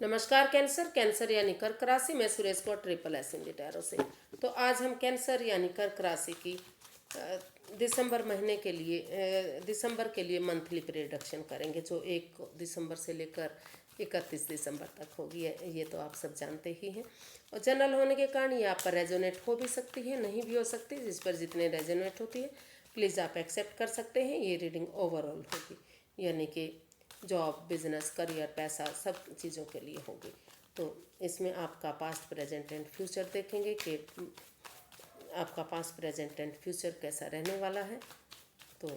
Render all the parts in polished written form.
नमस्कार cancer. Cancer यानी कर्क राशि। मैं सुरेश कौर ट्रिपल एस इन टैरो से। तो आज हम कैंसर यानी कर्क राशि की दिसंबर महीने के लिए दिसंबर के लिए मंथली प्रेडिक्शन करेंगे, जो 1 दिसंबर से लेकर 31 दिसंबर तक होगी। ये तो आप सब जानते ही हैं। और जनरल होने के कारण ये आप पर रेजोनेट हो भी सकती है, नहीं भी हो सकती। जिस पर जितने रेजोनेट होती है प्लीज़ आप एक्सेप्ट कर सकते हैं। ये रीडिंग ओवरऑल होगी, यानी कि जॉब, बिजनेस, करियर, पैसा, सब चीज़ों के लिए होगी। तो इसमें आपका पास्ट, प्रेजेंट एंड फ्यूचर देखेंगे कि आपका पास्ट, प्रेजेंट एंड फ्यूचर कैसा रहने वाला है। तो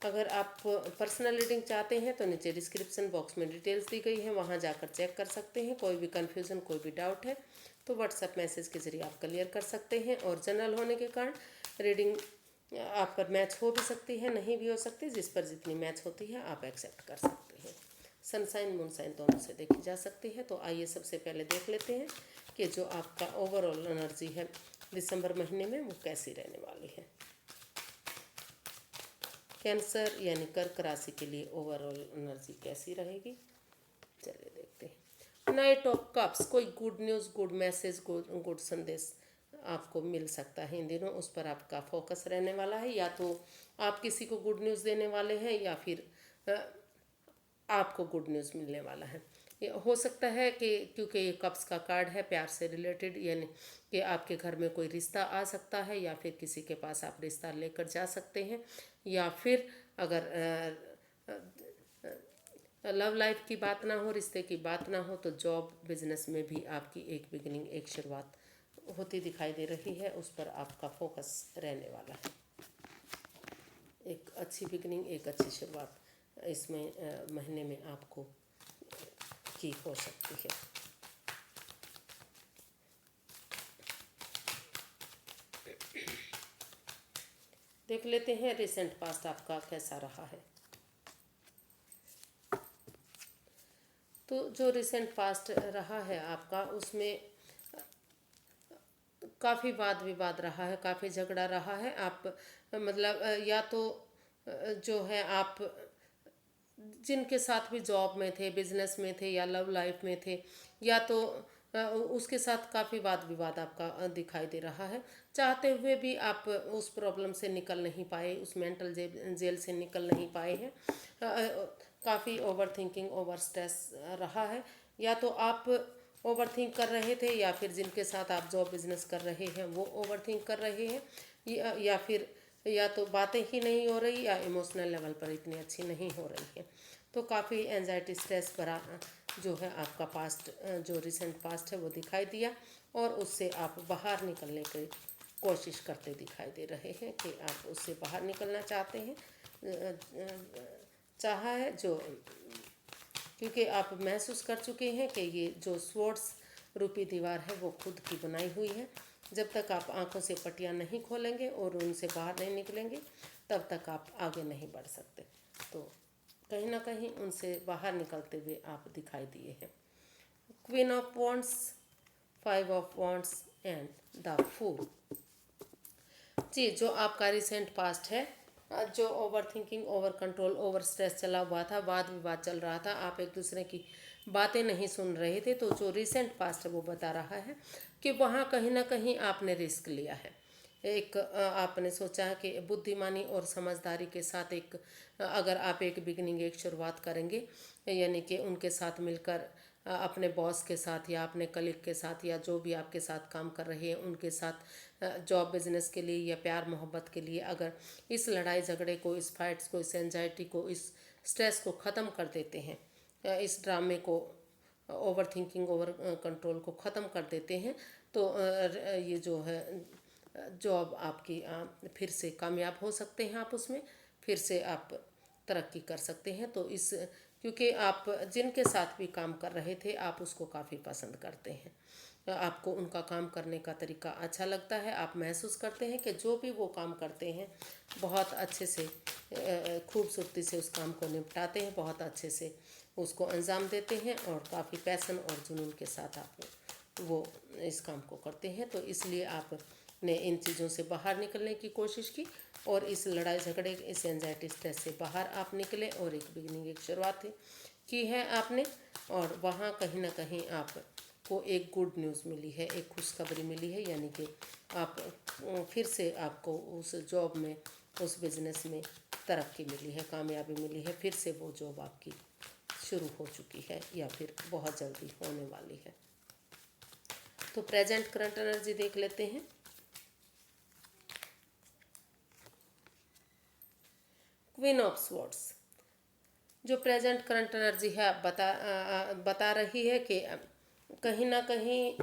अगर आप पर्सनल रीडिंग चाहते हैं तो नीचे डिस्क्रिप्शन बॉक्स में डिटेल्स दी गई है, वहाँ जाकर चेक कर सकते हैं। कोई भी कन्फ्यूज़न, कोई भी डाउट है तो व्हाट्सएप मैसेज के ज़रिए आप क्लियर कर सकते हैं। और जनरल होने के कारण रीडिंग आप पर मैच हो भी सकती है, नहीं भी हो सकती। जिस पर जितनी मैच होती है आप एक्सेप्ट कर सकते हैं। सनसाइन, मूनसाइन दोनों से देखी जा सकती है। तो आइए सबसे पहले देख लेते हैं कि जो आपका ओवरऑल एनर्जी है दिसंबर महीने में वो कैसी रहने वाली है। कैंसर यानी कर्क राशि के लिए ओवरऑल एनर्जी कैसी रहेगी, चलिए देखते हैं। नाइट ऑफ कप्स, कोई good news, good message, good संदेश आपको मिल सकता है इन दिनों। उस पर आपका फोकस रहने वाला है। या तो आप किसी को गुड न्यूज़ देने वाले हैं या फिर आपको गुड न्यूज़ मिलने वाला है। ये हो सकता है कि क्योंकि ये कप्स का कार्ड है, प्यार से रिलेटेड, यानी कि आपके घर में कोई रिश्ता आ सकता है या फिर किसी के पास आप रिश्ता लेकर जा सकते हैं। या फिर अगर लव लाइफ की बात ना हो, रिश्ते की बात ना हो, तो जॉब, बिजनेस में भी आपकी एक बिगिनिंग, एक शुरुआत होती दिखाई दे रही है। उस पर आपका फोकस रहने वाला है। एक अच्छी बिगिनिंग, एक अच्छी शुरुआत इसमें महीने में आपको की हो सकती है। देख लेते हैं रिसेंट पास्ट आपका कैसा रहा है। तो जो रिसेंट पास्ट रहा है आपका, उसमें काफ़ी वाद विवाद रहा है, काफ़ी झगड़ा रहा है। आप मतलब या तो जो है आप जिनके साथ भी जॉब में थे, बिजनेस में थे या लव लाइफ में थे, या तो उसके साथ काफ़ी वाद विवाद आपका दिखाई दे रहा है। चाहते हुए भी आप उस प्रॉब्लम से निकल नहीं पाए, उस मेंटल जेल से निकल नहीं पाए हैं। काफ़ी ओवर थिंकिंग, ओवर स्ट्रेस रहा है। या तो आप ओवर थिंक कर रहे थे या फिर जिनके साथ आप जॉब बिजनेस कर रहे हैं वो ओवर थिंक कर रहे हैं। या फिर या तो बातें ही नहीं हो रही या इमोशनल लेवल पर इतनी अच्छी नहीं हो रही है। तो काफ़ी एंजाइटी, स्ट्रेस भरा जो है आपका पास्ट, जो रिसेंट पास्ट है वो दिखाई दिया। और उससे आप बाहर निकलने की कोशिश करते दिखाई दे रहे हैं कि आप उससे बाहर निकलना चाहते हैं। चाहा है जो, क्योंकि आप महसूस कर चुके हैं कि ये जो स्वॉर्ड्स रूपी दीवार है वो खुद की बनाई हुई है। जब तक आप आंखों से पट्टियाँ नहीं खोलेंगे और उनसे बाहर नहीं निकलेंगे तब तक आप आगे नहीं बढ़ सकते। तो कहीं ना कहीं उनसे बाहर निकलते हुए आप दिखाई दिए हैं। Queen of wands, 5 of wands and the fool. जी, जो आपका रिसेंट पास्ट है, जो overthinking, over control, over stress चला हुआ था, वाद विवाद चल रहा था, आप एक दूसरे की बातें नहीं सुन रहे थे, तो जो रिसेंट पास्ट है वो बता रहा है कि वहाँ कहीं ना कहीं आपने रिस्क लिया है। एक आपने सोचा है कि बुद्धिमानी और समझदारी के साथ एक अगर आप एक बिगनिंग, एक शुरुआत करेंगे, यानी कि उनके साथ मिलकर अपने बॉस के साथ या अपने कलीग के साथ या जो भी आपके साथ काम कर रहे हैं उनके साथ जॉब, बिजनेस के लिए या प्यार मोहब्बत के लिए अगर इस लड़ाई झगड़े को, इस फाइट्स को, इस एंजाइटी को, इस स्ट्रेस को ख़त्म कर देते हैं, इस ड्रामे को, ओवर थिंकिंग, ओवर कंट्रोल को ख़त्म कर देते हैं, तो ये जो है जॉब आपकी फिर से कामयाब हो सकते हैं। आप उसमें फिर से आप तरक्की कर सकते हैं। तो इस, क्योंकि आप जिनके साथ भी काम कर रहे थे आप उसको काफ़ी पसंद करते हैं, आपको उनका काम करने का तरीका अच्छा लगता है। आप महसूस करते हैं कि जो भी वो काम करते हैं बहुत अच्छे से, खूबसूरती से उस काम को निपटाते हैं, बहुत अच्छे से उसको अंजाम देते हैं और काफ़ी पैसन और जुनून के साथ आप वो इस काम को करते हैं। तो इसलिए आपने इन चीज़ों से बाहर निकलने की कोशिश की और इस लड़ाई झगड़े, इस एंजाइटी, स्ट्रेस से बाहर आप निकले और एक बिगनिंग, एक शुरुआत है, की है आपने, और वहाँ कहीं ना कहीं आपको एक गुड न्यूज़ मिली है, एक खुशखबरी मिली है, यानी कि आप फिर से आपको उस जॉब में, उस बिज़नेस में तरक्की मिली है, कामयाबी मिली है, फिर से वो जॉब आपकी शुरू हो चुकी है या फिर बहुत जल्दी होने वाली है। तो प्रेजेंट करंट एनर्जी देख लेते हैं। क्वीन ऑफ स्वॉर्ड्स, जो प्रेजेंट करंट एनर्जी है बता रही है कि कहीं ना कहीं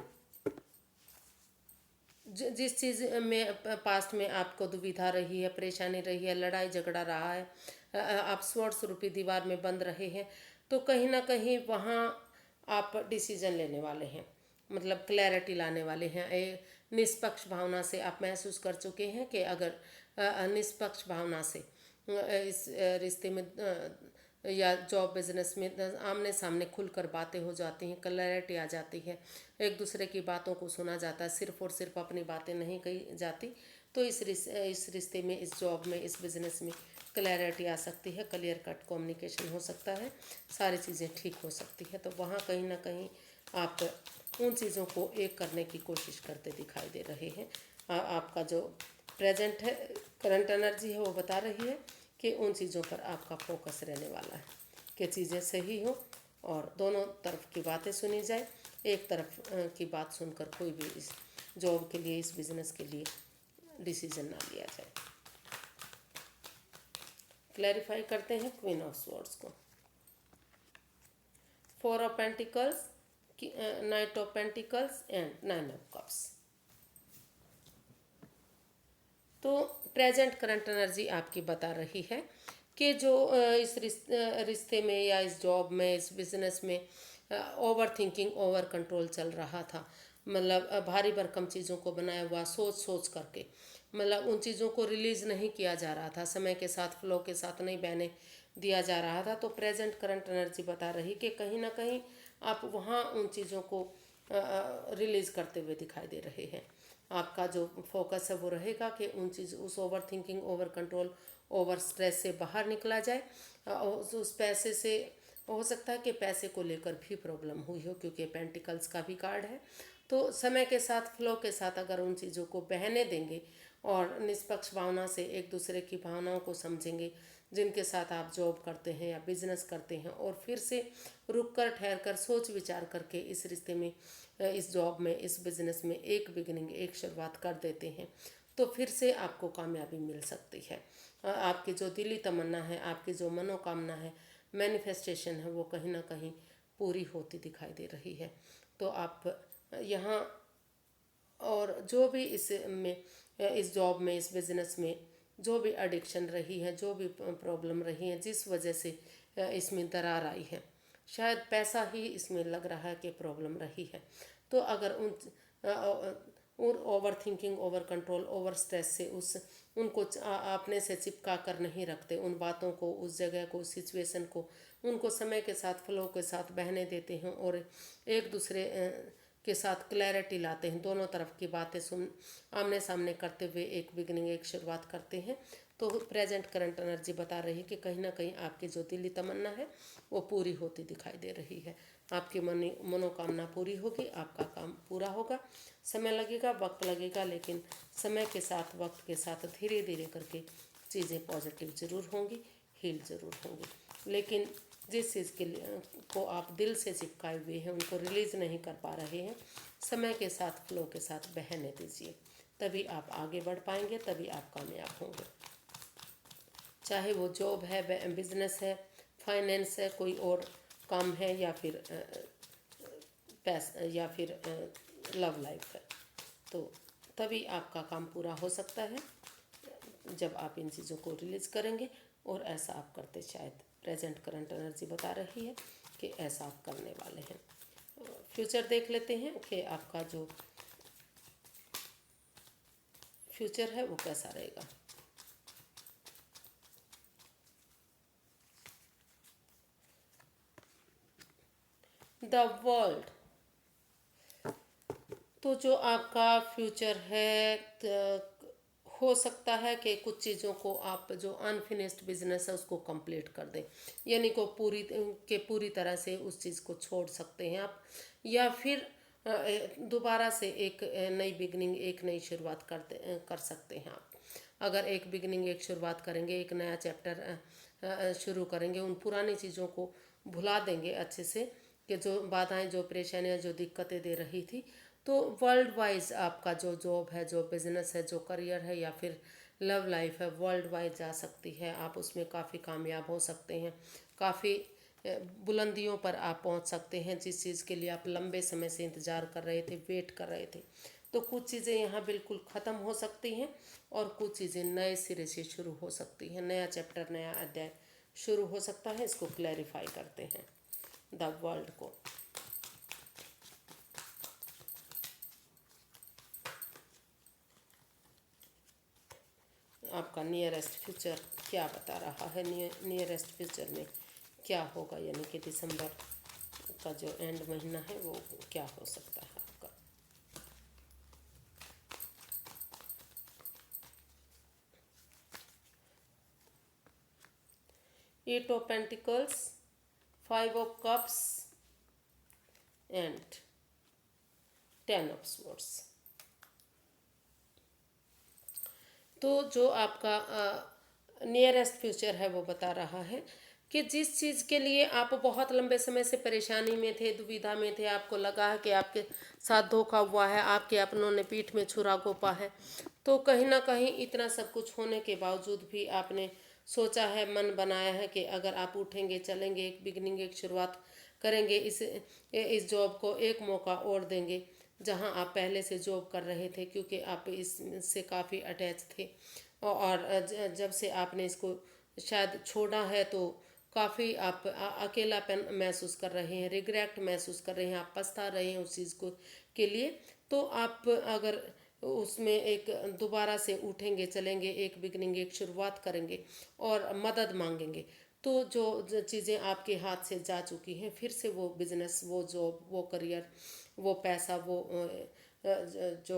जिस चीज़ में पास्ट में आपको दुविधा रही है, परेशानी रही है, लड़ाई झगड़ा रहा है, आप स्वॉर्ड्स रूपी दीवार में बंद रहे हैं, तो कहीं ना कहीं वहाँ आप डिसीजन लेने वाले हैं, मतलब क्लैरिटी लाने वाले हैं। निष्पक्ष भावना से आप महसूस कर चुके हैं कि अगर निष्पक्ष भावना से इस रिश्ते में या जॉब बिजनेस में आमने सामने खुलकर बातें हो जाती हैं, क्लैरिटी आ जाती है, एक दूसरे की बातों को सुना जाता है, सिर्फ और सिर्फ अपनी बातें नहीं कही जाती, तो इस रिश्ते में, इस जॉब में, इस बिज़नेस में क्लैरिटी आ सकती है, क्लियर कट कम्युनिकेशन हो सकता है, सारी चीज़ें ठीक हो सकती है। तो वहाँ कहीं ना कहीं आप उन चीज़ों को एक करने की कोशिश करते दिखाई दे रहे हैं। आपका जो प्रेजेंट है करंट एनर्जी है वो बता रही है कि उन चीज़ों पर आपका फोकस रहने वाला है कि चीज़ें सही हो और दोनों तरफ की बातें सुनी जाए। एक तरफ की बात सुनकर कोई भी इस जॉब के लिए, इस बिज़नेस के लिए डिसीजन ना लिया जाए। क्लैरिफाई करते हैं क्वीन ऑफ स्वॉर्ड्स को। Four of pentacles, night of pentacles and nine of cups. तो प्रेजेंट करंट एनर्जी आपकी बता रही है कि जो इस रिश्ते में या इस जॉब में, इस बिजनेस में ओवर थिंकिंग, ओवर कंट्रोल चल रहा था, मतलब भारी भरकम चीज़ों को बनाया हुआ सोच सोच करके, मतलब उन चीज़ों को रिलीज़ नहीं किया जा रहा था, समय के साथ फ्लो के साथ नहीं बहने दिया जा रहा था। तो प्रेजेंट करंट एनर्जी बता रही कि कहीं ना कहीं आप वहाँ उन चीज़ों को रिलीज़ करते हुए दिखाई दे रहे हैं। आपका जो फोकस है वो रहेगा कि उस over thinking, over control, over stress से बाहर निकला जाए। उस पैसे से हो सकता है कि पैसे को लेकर भी प्रॉब्लम हुई हो, क्योंकि पेंटिकल्स का भी कार्ड है। तो समय के साथ, फ्लो के साथ अगर उन चीज़ों को बहने देंगे और निष्पक्ष भावना से एक दूसरे की भावनाओं को समझेंगे, जिनके साथ आप जॉब करते हैं या बिजनेस करते हैं, और फिर से रुक कर, ठहर कर, सोच विचार करके इस रिश्ते में, इस जॉब में, इस बिज़नेस में एक बिगिनिंग, एक शुरुआत कर देते हैं, तो फिर से आपको कामयाबी मिल सकती है। आपकी जो दिली तमन्ना है, आपकी जो मनोकामना है, मैनिफेस्टेशन है, वो कहीं ना कहीं पूरी होती दिखाई दे रही है। तो आप यहाँ, और जो भी इस जॉब में, इस बिज़नेस में जो भी एडिक्शन रही है, जो भी प्रॉब्लम रही है, जिस वजह से इसमें दरार आई है, शायद पैसा ही इसमें लग रहा है कि प्रॉब्लम रही है। तो अगर और over thinking, over control, over stress से उनको अपने से चिपका कर नहीं रखते, उन बातों को, उस जगह को, उस सिचुएशन को, उनको समय के साथ, फ्लो के साथ बहने देते हैं और एक दूसरे के साथ क्लैरिटी लाते हैं, दोनों तरफ की बातें सुन आमने सामने करते हुए एक बिगनिंग, एक शुरुआत करते हैं। तो प्रेजेंट करंट एनर्जी बता रही है कि कहीं ना कहीं आपकी जो दिली तमन्ना है वो पूरी होती दिखाई दे रही है। आपकी मनोकामना पूरी होगी, आपका काम पूरा होगा। समय लगेगा, वक्त लगेगा, लेकिन समय के साथ, वक्त के साथ धीरे धीरे करके चीज़ें पॉजिटिव ज़रूर होंगी, हील ज़रूर होंगी। लेकिन जिस चीज़ के लिए को आप दिल से चिपकाए हुए हैं, उनको रिलीज़ नहीं कर पा रहे हैं, समय के साथ, फ्लो के साथ बहने दीजिए, तभी आप आगे बढ़ पाएंगे, तभी आप कामयाब होंगे। चाहे वो जॉब है, बिजनेस है, फाइनेंस है, कोई और काम है, या फिर पैसा, या फिर लव लाइफ है, तो तभी आपका काम पूरा हो सकता है जब आप इन चीज़ों को रिलीज़ करेंगे। और ऐसा आप करते, शायद प्रेजेंट करंट एनर्जी बता रही है कि ऐसा आप करने वाले हैं। फ्यूचर देख लेते हैं कि आपका जो फ्यूचर है वो कैसा रहेगा। द वर्ल्ड, तो जो आपका फ्यूचर है हो सकता है कि कुछ चीज़ों को आप जो अनफिनिश्ड बिजनेस है उसको कंप्लीट कर दें, यानी को पूरी तरह से उस चीज़ को छोड़ सकते हैं आप, या फिर दोबारा से एक नई बिगनिंग, एक नई शुरुआत कर सकते हैं आप। अगर एक बिगनिंग, एक शुरुआत करेंगे, एक नया चैप्टर शुरू करेंगे, उन पुरानी चीज़ों को भुला देंगे अच्छे से, कि जो बाधाएं, जो परेशानियां, जो दिक्कतें दे रही थी, तो वर्ल्ड वाइज आपका जो जॉब है, जो बिजनेस है, जो करियर है, या फिर लव लाइफ है, वर्ल्ड वाइज जा सकती है। आप उसमें काफ़ी कामयाब हो सकते हैं, काफ़ी बुलंदियों पर आप पहुंच सकते हैं, जिस चीज़ के लिए आप लंबे समय से इंतज़ार कर रहे थे, वेट कर रहे थे। तो कुछ चीज़ें यहाँ बिल्कुल ख़त्म हो सकती हैं और कुछ चीज़ें नए सिरे से शुरू हो सकती हैं। नया चैप्टर, नया अध्याय शुरू हो सकता है। इसको क्लैरिफाई करते हैं द वर्ल्ड को। आपका नियरेस्ट फ्यूचर क्या बता रहा है, नियरेस्ट फ्यूचर में क्या होगा, यानी कि दिसंबर का जो एंड महीना है वो क्या हो सकता है आपका। 8 of pentacles, 5 of cups and 10 of swords. तो जो आपका नियरेस्ट फ्यूचर है वो बता रहा है कि जिस चीज़ के लिए आप बहुत लंबे समय से परेशानी में थे, दुविधा में थे, आपको लगा है कि आपके साथ धोखा हुआ है, आपके अपनों ने पीठ में छुरा घोंपा है, तो कहीं ना कहीं इतना सब कुछ होने के बावजूद भी आपने सोचा है, मन बनाया है कि अगर आप उठेंगे, चलेंगे, एक बिगनिंग, एक शुरुआत करेंगे, इस जॉब को एक मौका और देंगे, जहां आप पहले से जॉब कर रहे थे, क्योंकि आप इससे काफ़ी अटैच थे। और जब से आपने इसको शायद छोड़ा है तो काफ़ी आप अकेलापन महसूस कर रहे हैं, रिग्रेट महसूस कर रहे हैं, आप पछता रहे हैं उस चीज़ को के लिए। तो आप अगर उसमें एक दोबारा से उठेंगे, चलेंगे, एक बिगनिंग, एक शुरुआत करेंगे और मदद मांगेंगे, तो जो चीज़ें आपके हाथ से जा चुकी हैं, फिर से वो बिजनेस, वो जॉब, वो करियर, वो पैसा, वो जो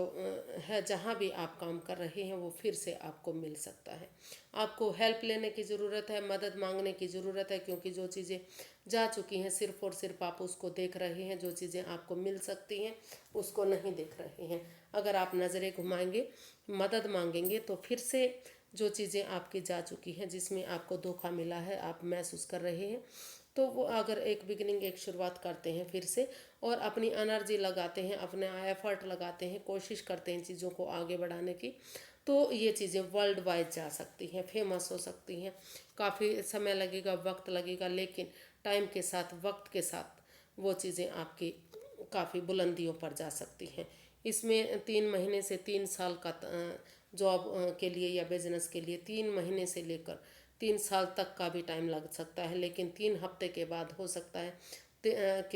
है, जहाँ भी आप काम कर रहे हैं, वो फिर से आपको मिल सकता है। आपको हेल्प लेने की ज़रूरत है, मदद मांगने की ज़रूरत है, क्योंकि जो चीज़ें जा चुकी हैं सिर्फ और सिर्फ आप उसको देख रहे हैं, जो चीज़ें आपको मिल सकती हैं उसको नहीं देख रहे हैं। अगर आप नज़रें घुमाएंगे, मदद मांगेंगे, तो फिर से जो चीज़ें आपकी जा चुकी हैं, जिसमें आपको धोखा मिला है, आप महसूस कर रहे हैं, तो वो अगर एक बिगनिंग, एक शुरुआत करते हैं फिर से, और अपनी एनर्जी लगाते हैं, अपने एफर्ट लगाते हैं, कोशिश करते हैं चीज़ों को आगे बढ़ाने की, तो ये चीज़ें वर्ल्ड वाइड जा सकती हैं, फेमस हो सकती हैं। काफ़ी समय लगेगा, वक्त लगेगा, लेकिन टाइम के साथ, वक्त के साथ वो चीज़ें आपकी काफ़ी बुलंदियों पर जा सकती हैं। इसमें 3 महीने से 3 साल का जॉब के लिए या बिजनेस के लिए 3 महीने से लेकर 3 साल तक का भी टाइम लग सकता है, लेकिन 3 हफ्ते के बाद हो सकता है कि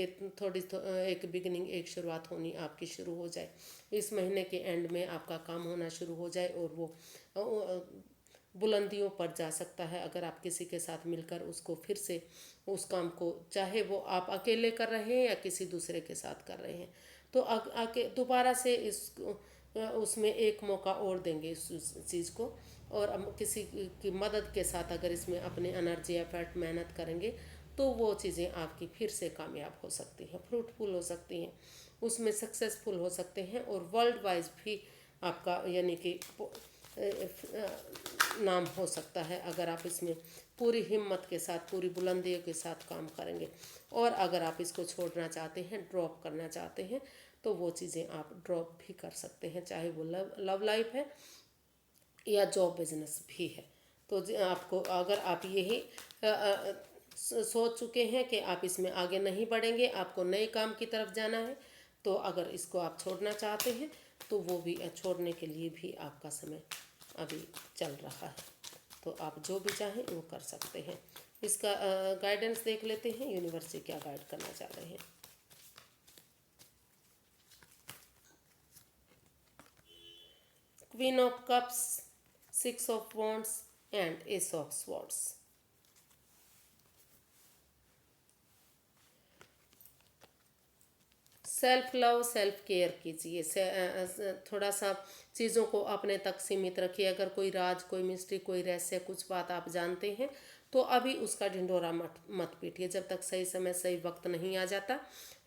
एक बिगनिंग, एक शुरुआत होनी आपकी शुरू हो जाए। इस महीने के एंड में आपका काम होना शुरू हो जाए और वो बुलंदियों पर जा सकता है, अगर आप किसी के साथ मिलकर उसको फिर से उस काम को, चाहे वो आप अकेले कर रहे हैं या किसी दूसरे के साथ कर रहे हैं, तो आके दोबारा से उसमें एक मौका और देंगे इस चीज़ को, और किसी की मदद के साथ अगर इसमें अपने एनर्जी, एफर्ट, मेहनत करेंगे, तो वो चीज़ें आपकी फिर से कामयाब हो सकती हैं, फ्रूटफुल हो सकती हैं, उसमें सक्सेसफुल हो सकते हैं, और वर्ल्ड वाइज भी आपका यानी कि नाम हो सकता है, अगर आप इसमें पूरी हिम्मत के साथ, पूरी बुलंदियों के साथ काम करेंगे। और अगर आप इसको छोड़ना चाहते हैं, ड्रॉप करना चाहते हैं, तो वो चीज़ें आप ड्रॉप भी कर सकते हैं, चाहे वो लव लाइफ है या जॉब बिजनेस भी है। तो आपको, अगर आप यही सोच चुके हैं कि आप इसमें आगे नहीं बढ़ेंगे, आपको नए काम की तरफ जाना है, तो अगर इसको आप छोड़ना चाहते हैं, तो वो भी छोड़ने के लिए भी आपका समय अभी चल रहा है, तो आप जो भी चाहें वो कर सकते हैं। इसका गाइडेंस देख लेते हैं, यूनिवर्स से क्या गाइड करना चाह रहे हैं। Queen of cups, 6 of wands and S of swords. Self love, self care कीजिए। थोड़ा सा चीज़ों को अपने तक सीमित रखिए। अगर कोई राज, कोई मिस्ट्री, कोई रहस्य, कुछ बात आप जानते हैं तो अभी उसका ढिंढोरा मत मत पीटिए जब तक सही समय, सही वक्त नहीं आ जाता।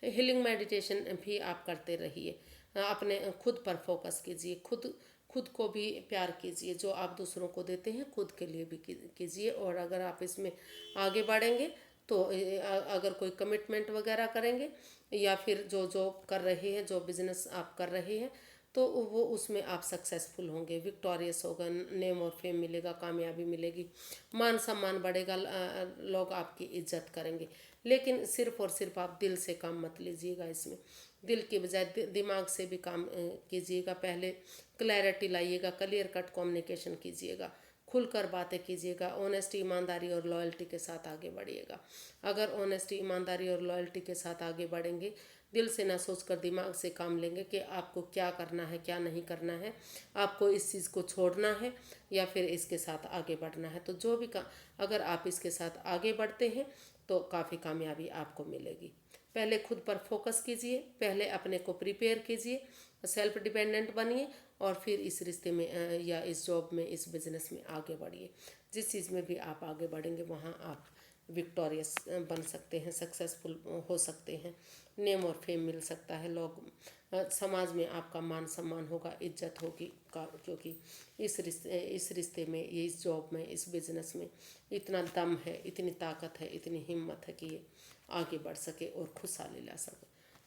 हीलिंग मेडिटेशन भी आप करते रहिए। अपने खुद पर फोकस कीजिए। खुद खुद को भी प्यार कीजिए। जो आप दूसरों को देते हैं खुद के लिए भी कीजिए। और अगर आप इसमें आगे बढ़ेंगे तो अगर कोई कमिटमेंट वगैरह करेंगे या फिर जो जॉब कर रहे हैं, जो बिजनेस आप कर रहे हैं, तो वो उसमें आप सक्सेसफुल होंगे, विक्टोरियस होगा, नेम और फेम मिलेगा, कामयाबी मिलेगी, मान सम्मान बढ़ेगा, लोग आपकी इज्जत करेंगे। लेकिन सिर्फ और सिर्फ आप दिल से काम मत लीजिएगा। इसमें दिल के बजाय दिमाग से भी काम कीजिएगा। पहले क्लैरिटी लाइएगा, क्लियर कट कम्युनिकेशन कीजिएगा, खुलकर बातें कीजिएगा। ऑनेस्टी, ईमानदारी और लॉयल्टी के साथ आगे बढ़िएगा। अगर ऑनेस्टी, ईमानदारी और लॉयल्टी के साथ आगे बढ़ेंगे, दिल से ना सोचकर दिमाग से काम लेंगे कि आपको क्या करना है, क्या नहीं करना है, आपको इस चीज़ को छोड़ना है या फिर इसके साथ आगे बढ़ना है, तो जो भी अगर आप इसके साथ आगे बढ़ते हैं तो काफ़ी कामयाबी आपको मिलेगी। पहले खुद पर फोकस कीजिए, पहले अपने को प्रिपेयर कीजिए, सेल्फ डिपेंडेंट बनिए और फिर इस रिश्ते में या इस जॉब में, इस बिज़नेस में आगे बढ़िए। जिस चीज़ में भी आप आगे बढ़ेंगे वहाँ आप विक्टोरियस बन सकते हैं, सक्सेसफुल हो सकते हैं, नेम और फेम मिल सकता है, लोग समाज में आपका मान सम्मान होगा, इज्जत होगी क्योंकि इस रिश्ते में, ये इस जॉब में, इस बिज़नेस में इतना दम है, इतनी ताकत है, इतनी हिम्मत है कि ये आगे बढ़ सके और खुशहाली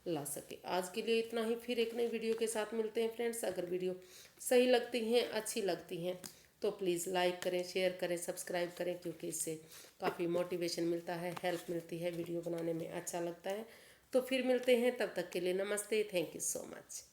ला सके। आज के लिए इतना ही। फिर एक नई वीडियो के साथ मिलते हैं फ्रेंड्स। अगर वीडियो सही लगती हैं, अच्छी लगती हैं तो प्लीज़ लाइक करें, शेयर करें, सब्सक्राइब करें, क्योंकि इससे काफ़ी मोटिवेशन मिलता है, हेल्प मिलती है, वीडियो बनाने में अच्छा लगता है। तो फिर मिलते हैं, तब तक के लिए नमस्ते, थैंक यू सो मच।